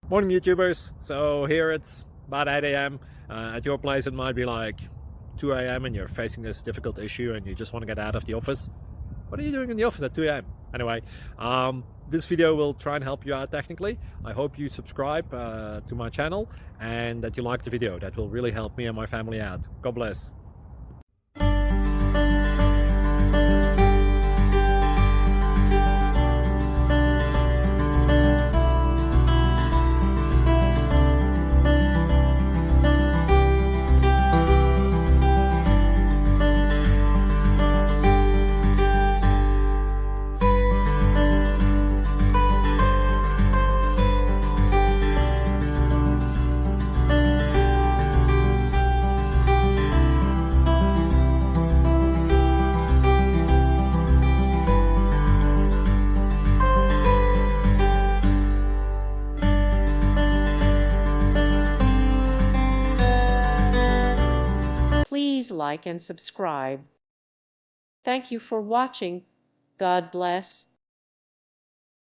Morning YouTubers. So here it's about 8 a.m. At your place it might be like 2 a.m. and you're facing this difficult issue and you just want to get out of the office. What are you doing in the office at 2 a.m.? Anyway, this video will try and help you out technically. I hope you subscribe to my channel and that you like the video. That will really help me and my family out. God bless. Please like and subscribe. Thank you for watching. God bless.